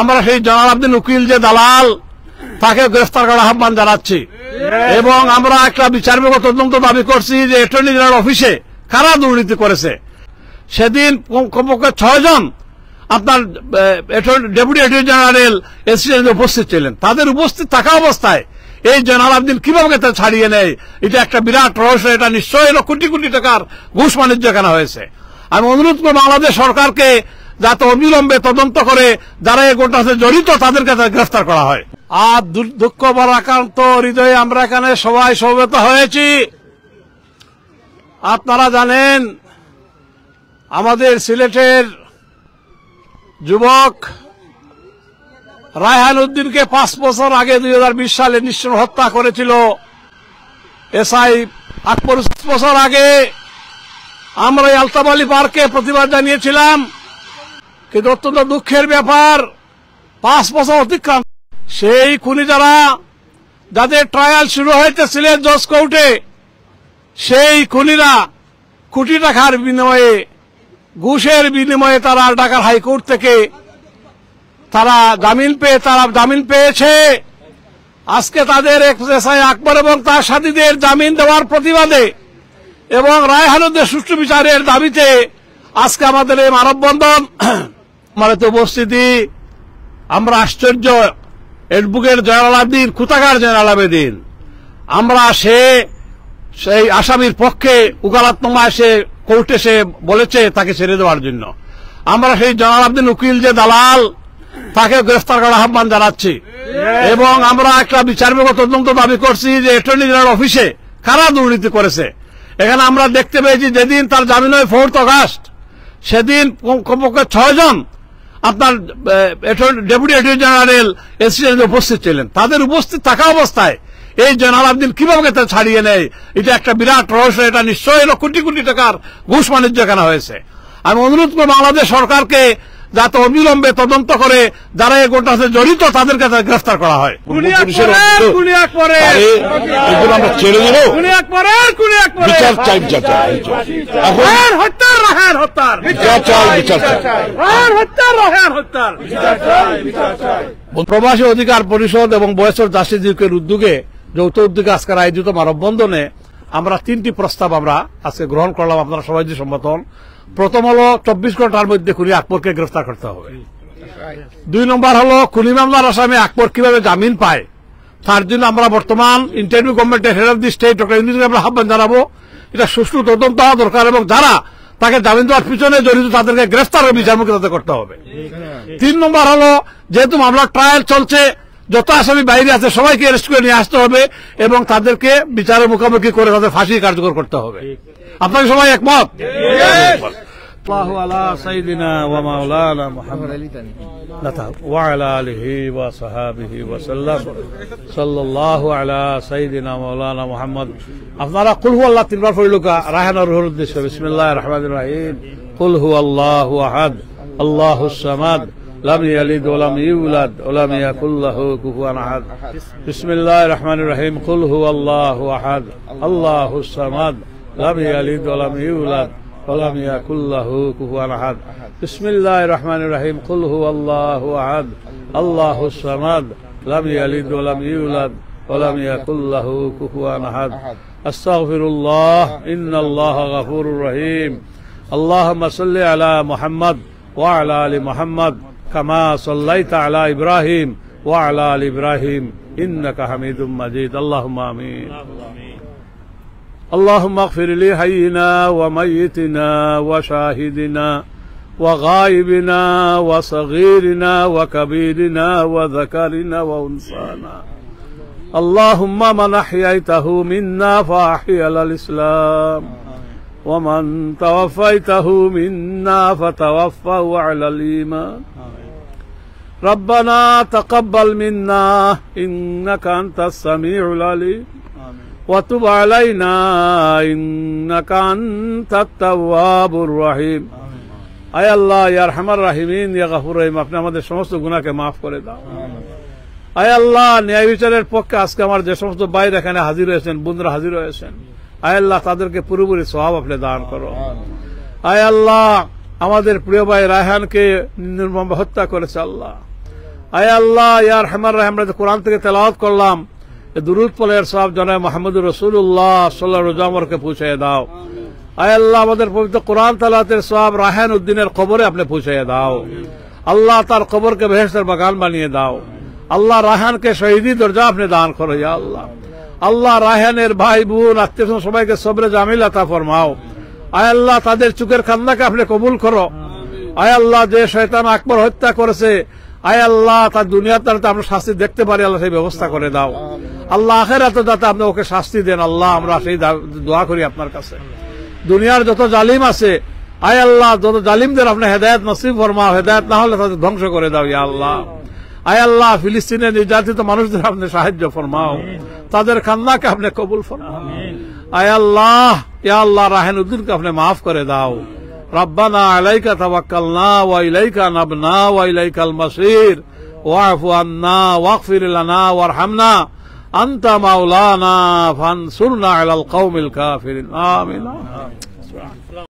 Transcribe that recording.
আমরা সেই জনাল আবদিন উকিল যে দালাল তাকে গ্রেফতার করার আহ্বান জানাচ্ছি এবং আমরা একটা বিচারবিভাগ তদন্ত দাবি করছি যে অ্যাটর্নি জেনারেল অফিসে কারা দুর্নীতি করেছে। সেদিন কমপক্ষে 6 জন আপনার ডেপুটি অ্যাটর্নি জেনারেল এসিডেন্টে উপস্থিত ছিলেন। তাদের উপস্থিত থাকা অবস্থায় এই জনাল আবদিন কিভাবে তা ছাড়িয়ে নেয়, এটা একটা বিরাট রহস্য। এটা নিশ্চয়ই কোটি কোটি টাকার ঘুষ বাণিজ্য এখানে হয়েছে। আমি অনুরোধ করব বাংলাদেশ সরকারকে যাতে অবিলম্বে তদন্ত করে যারা এই ঘটনাতে জড়িত তাদেরকে গ্রেফতার করা হয়। আর দুঃখ ভারাক্রান্ত হৃদয়ে আমরা এখানে সবাই সমবেত হয়েছি। আপনারা জানেন আমাদের সিলেটের যুবক রায়হান উদ্দিনকে 5 বছর আগে 2020 সালে নিঃস্ব হত্যা করেছিল এসআই আকবর। 5 বছর আগে আমরা এই আলতাবালি পার্কে প্রতিবাদ জানিয়েছিলাম, কিন্তু অত্যন্ত দুঃখের ব্যাপার 5 বছর অতিক্রান্ত। সেই খুনি যাদের ট্রায়াল শুরু হয়েছে সিলেট জজ কোর্টে, সেই খুনিরা কোটি টাকার বিনিময়ে, ঘুষের বিনিময়ে তারা ঢাকার হাইকোর্ট থেকে তারা জামিন পেয়েছে। আজকে তাদের এসআই আকবর এবং তার সাথীদের জামিন দেওয়ার প্রতিবাদে এবং রায়হানুদের সুষ্ঠু বিচারের দাবিতে আজকে আমাদের এই মানববন্ধন। আমার তো উপস্থিতি, আমরা আশ্চর্য। অ্যাডভোকেট জয়নাল আবেদিন, কোথাকার জয়নাল আবেদিন? আমরা সেই আসামির পক্ষে উকালতনামা এসে কোর্টে সে বলেছে তাকে ছেড়ে দেওয়ার জন্য। আমরা সেই জয়নাল আবেদিন উকিল যে দালাল তাকে গ্রেফতার করার আহ্বান জানাচ্ছি এবং আমরা একটা বিচারবিভাগ তদন্ত দাবি করছি যে অ্যাটর্নি জেনারেল অফিসে কারা দুর্নীতি করেছে। এখানে আমরা দেখতে পেয়েছি যেদিন তার জামিন হয় 4 আগস্ট, সেদিন কমপক্ষে 6 জন আপনার ডেপুটি অ্যাটর্নি জেনারেল এসিডেন্টে উপস্থিত ছিলেন। তাদের উপস্থিত থাকা অবস্থায় এই জনাল আবদিন কিভাবে তা ছাড়িয়ে নেয়, এটা একটা বিরাট রহস্য। এটা নিশ্চয়ই কোটি কোটি টাকার ঘুষ বাণিজ্য এখানে হয়েছে। আমি অনুরোধ করব বাংলাদেশ সরকারকে যাতে অবিলম্বে তদন্ত করে যারা এই ঘটনাতে জড়িত তাদেরকে গ্রেফতার করা হয়। আমরা ছেড়ে দেব, বিচার চাই, প্রবাসী অধিকার পরিষদ এবং বয়সর জাসিদের উদ্যোগে যৌথ উদ্যোগে আজকের আয়োজিত মানববন্ধনে আমরা 3টি প্রস্তাব আমরা আজকে গ্রহণ করলাম। আপনারা সবাই যে সম্মতন। প্রথম হলো 24 ঘন্টার মধ্যে খুনি আকবরকে গ্রেফতার করতে হবে। 2 নম্বর হলো খুনি মামলার আসামি আকবর কিভাবে জামিন পায় তার জন্য আমরা বর্তমান ইন্টারভিউ গভর্নমেন্টের head of the state doctor ইউনূসকে আমরা আহ্বান জানাবো। এটা সুষ্ঠু তদন্ত হওয়া দরকার এবং যারা তাকে জামিন দেওয়ার পিছনে জড়িত তাদেরকে গ্রেফতার ও বিচারমুখী তাদের করতে হবে। 3 নম্বর হলো যেহেতু মামলার ট্রায়াল চলছে, যত আসামি বাইরে আছে সবাইকে অ্যারেস্ট করে নিয়ে আসতে হবে এবং তাদেরকে বিচারের মুখোমুখি করে তাদের ফাঁসি কার্যকর করতে হবে। আপনাকে সবাই একমত? আল্লাহু আলা সাইয়্যিদিনা ওয়া মাওলানা মুহাম্মদ ওয়া আলা আলিহি ওয়া সাহাবিহি ওয়া সাল্লাম সাল্লাল্লাহু আলা সাইয়্যিদিনা মাওলানা মুহাম্মদ। আপনারা কুল হুয়াল্লাহ 3 বার পড়িলুকা রায়হানের রুহুর উদ্দেশ্যে। বিসমিল্লাহির রহমানির রহিম। কুল হুয়াল্লাহু আহাদ আল্লাহুস সামাদ লাম ইয়ালিদ ওয়া লাম ইউলাদ ওয়া লাম ইয়াকুল লাহু কুফুয়ান আহাদ। বিসমিল্লাহির রহমানির রহিম। কুল হুয়াল্লাহু আহাদ আল্লাহুস সামাদ লাম ইয়ালিদ ওয়া লাম ইউলাদ ওয়া লাম ইয়াকুল লাহু কুফুয়ান আহাদ। বিসমিল্লাহির রহমানির রহিম। কুল হুয়াল্লাহু আহাদ আল্লাহুস সামাদ লাম ইয়ালিদ ওয়া লাম ইউলাদ ওয়া লাম ইয়াকুল লাহু কুফুয়ান আহাদ। আস্তাগফিরুল্লাহ ইন্নাল্লাহা গফুরুর রহিম। আল্লাহুম্মা সাল্লি আলা মুহাম্মদ ওয়া আলা আলি মুহাম্মদ কামা সাল্লাইতা আলা ইব্রাহিম ওয়া আলা আলি ইব্রাহিম ইন্নাকা হামিদুম মাজিদ। আল্লাহুম্মা আমিন। اللهم اغفر لحينا وميتنا وشاهدنا وغائبنا وصغيرنا وكبيرنا وذكرنا وانثانا. اللهم من احييته منا فاحي على الاسلام ومن توفيته منا فتوفه على الايمان. ربنا تقبل منا انك انت السميع العليم وتب علينا إنك أنت التواب الرحيم. আয় আল্লাহ ইয়া আরহামার রাহিমিন ইয়া গফুর রহিম, আপনি আমাদের সমস্ত গুনাহকে মাফ করে দাও। আয় আল্লাহ ন্যায় বিচারের পক্ষে আজকে আমার যে সমস্ত ভাইরা এখানে হাজির হয়েছেন, বোনরা হাজির হয়েছেন, আয় আল্লাহ তাদেরকে পুরোপুরি সওয়াব আপনি দান করো। আয় আল্লাহ আমাদের প্রিয় ভাই রায়হানকে নির্মম হত্যা করেছে আল্লাহ, আয় আল্লাহ ইয়া রহমান রহিম, আমরা কোরআন থেকে তেলাওয়াত করলাম, দুরূদ পড়ার সওয়াব জনাব মুহাম্মদুর রাসূলুল্লাহ সাল্লাল্লাহু আলাইহি ওয়াসাল্লামকে পৌঁছায় দাও। আয় আল্লাহ আমাদের পবিত্র কোরআন তেলাওয়াতের সওয়াব রায়হান উদ্দিনের কবরে আপনি পৌঁছায় দাও। আল্লাহ তার কবরকে বেহেশতের বাগান বানিয়ে দাও। আল্লাহ রায়হানকে শহীদি দরজা আপনি দান করো ইয়া আল্লাহ। আল্লাহ রায়হানের ভাই বোন আত্মীয় সবাইকে সবরে জামিল আতা ফরমাও। আয় আল্লাহ তাদের চোখের কান্নাকে আপনি কবুল করো। আয় আল্লাহ যে শয়তান আকবর হত্যা করেছে, আয় আল্লাহ তার দুনিয়াতে আমরা শাস্তি দেখতে পারি, আল্লাহ সেই ব্যবস্থা করে দাও। আল্লাহ আখিরাতে যাতে আপনি ওকে শাস্তি দেন আল্লাহ, আমরা সেই দোয়া করি আপনার কাছে। দুনিয়ার যত জালিম আছে, আয় আল্লাহ যত জালিমদের আপনি হেদায়েত নসিব ফরমাও, হেদায়েত না হলে তাদের ধ্বংস করে দাও ইয়া আল্লাহ। আয় আল্লাহ ফিলিস্তিনের নির্যাতিত মানুষদের আপনি সাহায্য ফরমাও, তাদের কান্নাকে আপনি কবুল ফরমাও। আয় আল্লাহ ইয়া আল্লাহ রায়হান উদ্দিনকে আপনি মাফ করে দাও। রব্বানা আলাইকা তাওয়াক্কালনা ওয়া ইলাইকা নাবনা ওয়া ইলাইকাল মাসির ওয়াফু আন্না ওয়াগফির লানা ওয়ারহামনা আনতা মাওলানা ফানসুরনা আলাল কওমিল কাফিরিন। আমিন।